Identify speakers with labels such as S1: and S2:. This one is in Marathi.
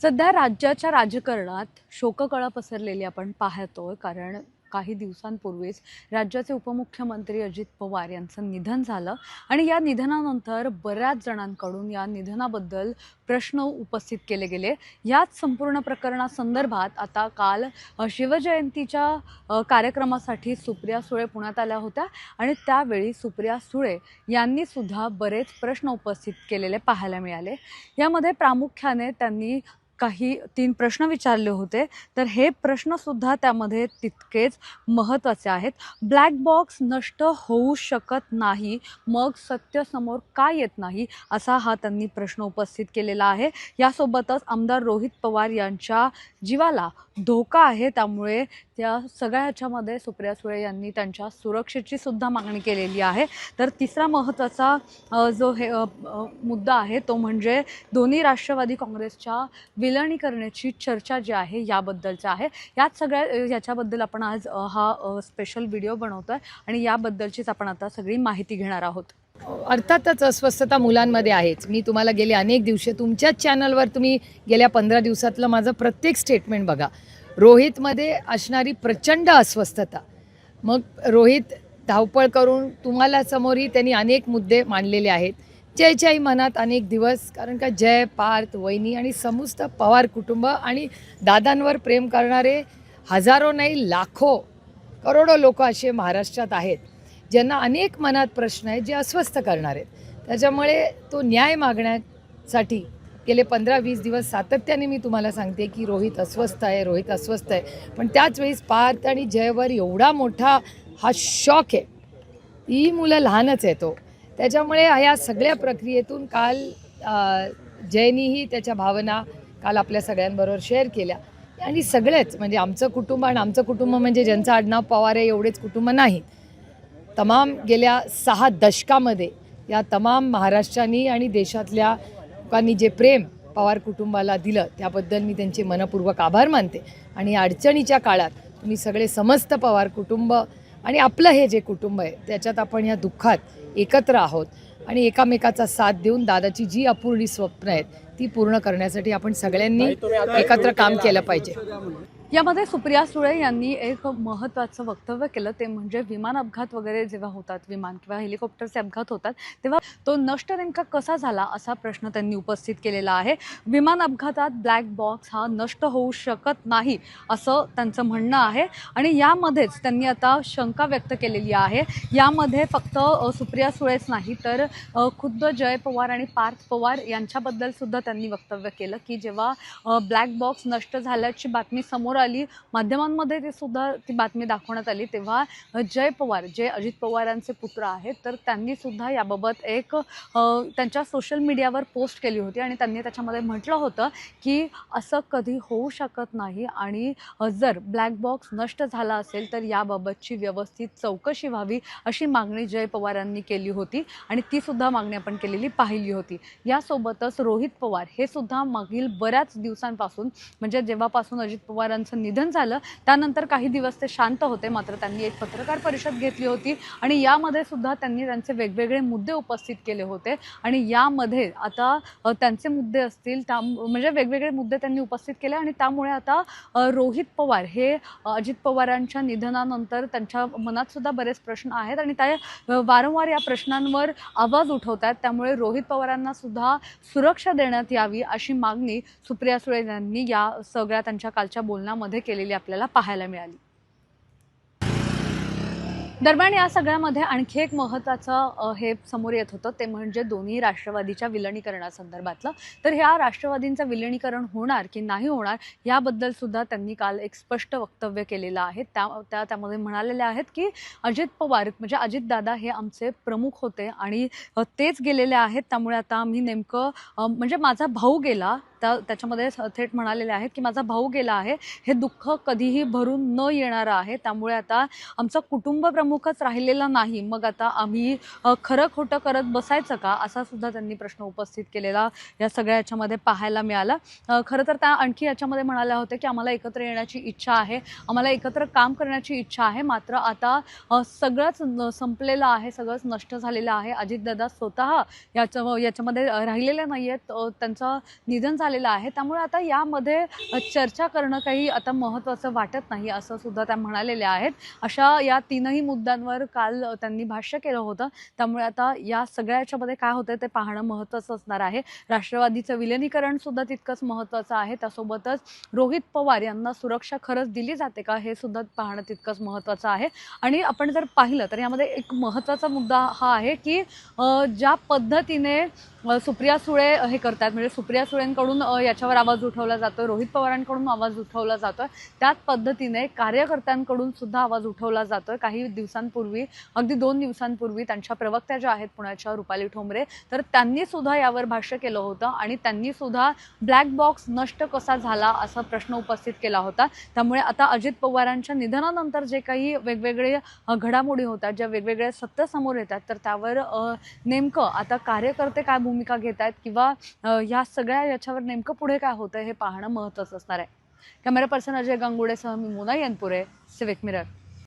S1: सध्या राज्याच्या राजकारणात शोककळा पसरलेली आपण पाहतोय. कारण काही दिवसांपूर्वीच राज्याचे उपमुख्यमंत्री अजित पवार यांचं निधन झालं आणि या निधनानंतर बऱ्याच जणांकडून या निधनाबद्दल प्रश्न उपस्थित केले गेले. याच संपूर्ण प्रकरणासंदर्भात आता काल शिवजयंतीच्या कार्यक्रमासाठी सुप्रिया सुळे पुण्यात आल्या होत्या आणि त्यावेळी सुप्रिया सुळे यांनी सुद्धा बरेच प्रश्न उपस्थित केलेले पाहायला मिळाले. यामध्ये प्रामुख्याने त्यांनी काही 3 प्रश्न विचारले होते. तर हे प्रश्नसुद्धा त्यामध्ये तितकेच महत्त्वाचे आहेत. ब्लॅक बॉक्स नष्ट होऊ शकत नाही, मग सत्य समोर का येत नाही, असा हा त्यांनी प्रश्न उपस्थित केलेला आहे. यासोबतच आमदार रोहित पवार यांच्या जीवाला धोका आहे, त्यामुळे त्या सगळ्या ह्याच्यामध्ये सुप्रिया सुळे यांनी त्यांच्या सुरक्षेची सुद्धा मागणी केलेली आहे. तर तिसरा महत्त्वाचा जो मुद्दा आहे तो म्हणजे दोन्ही राष्ट्रवादी काँग्रेसच्या विलिनीकरणाची चर्चा जी आहे याबद्दलचा आहे. याच सगळ्या याच्याबद्दल आपण आज हा स्पेशल व्हिडिओ बनवतोय आणि याबद्दलचीच आपण आता सगळी माहिती घेणार आहोत.
S2: अर्थातच अस्वस्थता मुलांमध्ये आहेच. मी तुम्हाला गेले अनेक दिवस तुमच्याच चॅनलवर तुम्ही गेल्या 15 दिवसातलं माझं प्रत्येक स्टेटमेंट बघा. रोहितमध्ये असणारी प्रचंड अस्वस्थता. मग रोहित धावपळ करून तुम्हाला समोरही त्यांनी अनेक मुद्दे मांडलेले आहेत. जयच्याही मनात अनेक दिवस, कारण का जय, पार्थ, वहिनी आणि समस्त पवार कुटुंब आणि दादांवर प्रेम करणारे हजारो नाही लाखो करोडो लोक असे महाराष्ट्रात आहेत, ज्यांना अनेक मनात प्रश्न आहेत जे अस्वस्थ करणार आहेत. त्याच्यामुळे तो न्याय मागण्यासाठी गेले 15-20 दिवस सातत्याने मी तुम्हाला सांगते की रोहित अस्वस्थ आहे, रोहित अस्वस्थ आहे. पण त्याच वेळेस पार्थ आणि जयवर एवढा मोठा हा शॉक आहे. ही मुलं लहानच आहे तो. त्याच्यामुळे ह्या सगळ्या प्रक्रियेतून काल जयनीही त्याच्या भावना काल आपल्या सगळ्यांबरोबर शेअर केल्या. आणि सगळेच म्हणजे आमचं कुटुंब, आणि आमचं कुटुंब म्हणजे ज्यांचं आडनाव पवार आहे एवढेच कुटुंब नाही, तमाम गेल्या 6 दशकामध्ये या तमाम महाराष्ट्रानी आणि देशातल्या लोकांनी जे प्रेम पवार कुटुंबाला दिलं त्याबद्दल मी त्यांचे मनपूर्वक आभार मानते. आणि अडचणीच्या काळात तुम्ही सगळे समस्त पवार कुटुंब आणि आपलं हे जे कुटुंब आहे त्याच्यात आपण या दुःखात एकत्र आहोत आणि एकामेकाचा साथ देऊन दादाची जी अपूर्णी स्वप्न आहेत ती पूर्ण करण्यासाठी आपण सगळ्यांनी एकत्र काम केलं पाहिजे.
S1: यामध्ये सुप्रिया सुळे यांनी एक महत्त्वाचं वक्तव्य केलं. ते म्हणजे विमान अपघात वगैरे जेव्हा होतात, विमान किंवा हेलिकॉप्टरचे अपघात होतात, तेव्हा तो नष्ट नेमका कसा झाला असा प्रश्न त्यांनी उपस्थित केलेला आहे. विमान अपघातात ब्लॅक बॉक्स हा नष्ट होऊ शकत नाही असं त्यांचं म्हणणं आहे. आणि यामध्येच त्यांनी आता शंका व्यक्त केलेली आहे. यामध्ये फक्त सुप्रिया सुळेच नाही तर खुद्द जय पवार आणि पार्थ पवार यांच्याबद्दल सुद्धा त्यांनी वक्तव्य केलं की जेव्हा ब्लॅक बॉक्स नष्ट झाल्याची बातमी समोर आली, माध्यमांमध्ये ते सुद्धा ती बातमी दाखवण्यात आली, तेव्हा जय पवार जे अजित पवारांचे पुत्र आहेत तर त्यांनी सुद्धा याबाबत एक त्यांच्या सोशल मीडियावर पोस्ट केली होती आणि त्यांनी त्याच्यामध्ये म्हटलं होतं की असं कधी होऊ शकत नाही आणि जर ब्लॅक बॉक्स नष्ट झाला असेल तर याबाबतची व्यवस्थित चौकशी व्हावी अशी मागणी जय पवारांनी केली होती आणि ती सुद्धा मागणी आपण केलेली पाहिली होती. यासोबतच रोहित पवार हे सुद्धा मागील बऱ्याच दिवसांपासून म्हणजे जेव्हापासून अजित पवारांचं निधन झालं त्यानंतर काही दिवस ते शांत होते, मात्र त्यांनी एक पत्रकार परिषद घेतली होती आणि यामध्ये सुद्धा त्यांनी त्यांचे वेगवेगळे मुद्दे उपस्थित केले होते. आणि यामध्ये आता त्यांचे मुद्दे असतील त्या म्हणजे वेगवेगळे मुद्दे त्यांनी उपस्थित केले आणि त्यामुळे आता रोहित पवार हे अजित पवारांच्या निधनानंतर त्यांच्या मनात सुद्धा बरेच प्रश्न आहेत आणि ते वारंवार या प्रश्नांवर आवाज उठवतात. त्यामुळे रोहित पवारांना सुद्धा सुरक्षा देण्यात यावी अशी मागणी सुप्रिया सुळे यांनी या सगळ्या त्यांच्या कालच्या बोलण्यामध्ये केलेली आपल्याला पाहायला मिळाली. दरम्यान या सगळ्यामध्ये आणखी एक महत्त्वाचं हे समोर येत होतं ते म्हणजे दोन्ही राष्ट्रवादीच्या विलिनीकरणासंदर्भातलं. तर ह्या राष्ट्रवादींचं विलिनीकरण होणार की नाही होणार याबद्दल सुद्धा त्यांनी काल एक स्पष्ट वक्तव्य केलेलं आहे. त्यामध्ये म्हणालेले आहेत की अजित पवार म्हणजे अजितदादा हे आमचे प्रमुख होते आणि तेच गेलेले आहेत, त्यामुळे आता आम्ही नेमकं म्हणजे माझा भाऊ गेला त्याच्यामध्ये थेट म्हणालेले आहेत की माझा भाऊ गेला आहे, हे दुःख कधीही भरून न येणारं आहे, त्यामुळे आता आमचं कुटुंब प्रमुखच राहिलेला नाही, मग आता आम्ही खरं खोटं करत बसायचं का असा सुद्धा त्यांनी प्रश्न उपस्थित केलेला या सगळ्या याच्यामध्ये पाहायला मिळाला. खरं तर त्या आणखी याच्यामध्ये म्हणाल्या होत्या की आम्हाला एकत्र येण्याची इच्छा आहे, आम्हाला एकत्र काम करण्याची इच्छा आहे, मात्र आता सगळंच संपलेलं आहे, सगळंच नष्ट झालेलं आहे. अजितदादा स्वतः याच्यामध्ये राहिलेले नाही आहेत, त्यांचं निधन झालं आलेला आहे. त्यामुळे आता यामध्ये चर्चा करणं काही आता महत्त्वाचं वाटत नाही असं सुद्धा त्या म्हणालेल्या आहेत. अशा या तीनही मुद्द्यांवर काल त्यांनी भाष्य केलं होतं. त्यामुळे आता या सगळ्या याच्यामध्ये काय होतंय ते पाहणं महत्त्वाचं असणार आहे. राष्ट्रवादीचं विलिनीकरण सुद्धा तितकंच महत्त्वाचं आहे. त्यासोबतच रोहित पवार यांना सुरक्षा खरंच दिली जाते का हे सुद्धा पाहणं तितकंच महत्त्वाचं आहे. आणि आपण जर पाहिलं तर यामध्ये एक महत्त्वाचा मुद्दा हा आहे की ज्या पद्धतीने सुप्रिया सुळे हे करतात, म्हणजे सुप्रिया सुळेंकडून याच्यावर आवाज उठवला जातो, रोहित पवारांकडून आवाज उठवला जातोय, त्याच पद्धतीने कार्यकर्त्यांकडून सुद्धा आवाज उठवला जातोय. काही दिवसांपूर्वी, अगदी 2 दिवसांपूर्वी त्यांच्या प्रवक्त्या ज्या आहेत पुण्याच्या रुपाली ठोंबरे, तर त्यांनी सुद्धा यावर भाष्य केलं होतं आणि त्यांनी सुद्धा ब्लॅक बॉक्स नष्ट कसा झाला असा प्रश्न उपस्थित केला होता. त्यामुळे आता अजित पवारांच्या निधनानंतर जे काही वेगवेगळे घडामोडी होतात, ज्या वेगवेगळ्या सत्य समोर येतात, तर त्यावर नेमकं आता कार्यकर्ते काय भूमिका घेत आहेत किंवा या सगळ्या याच्यावर नेमकं पुढे काय होतं हे पाहणं महत्त्वाचं असणार आहे. कॅमेरा पर्सन अजय गांगुडेसह मी मोना येनपुरे, सिविक मिरर.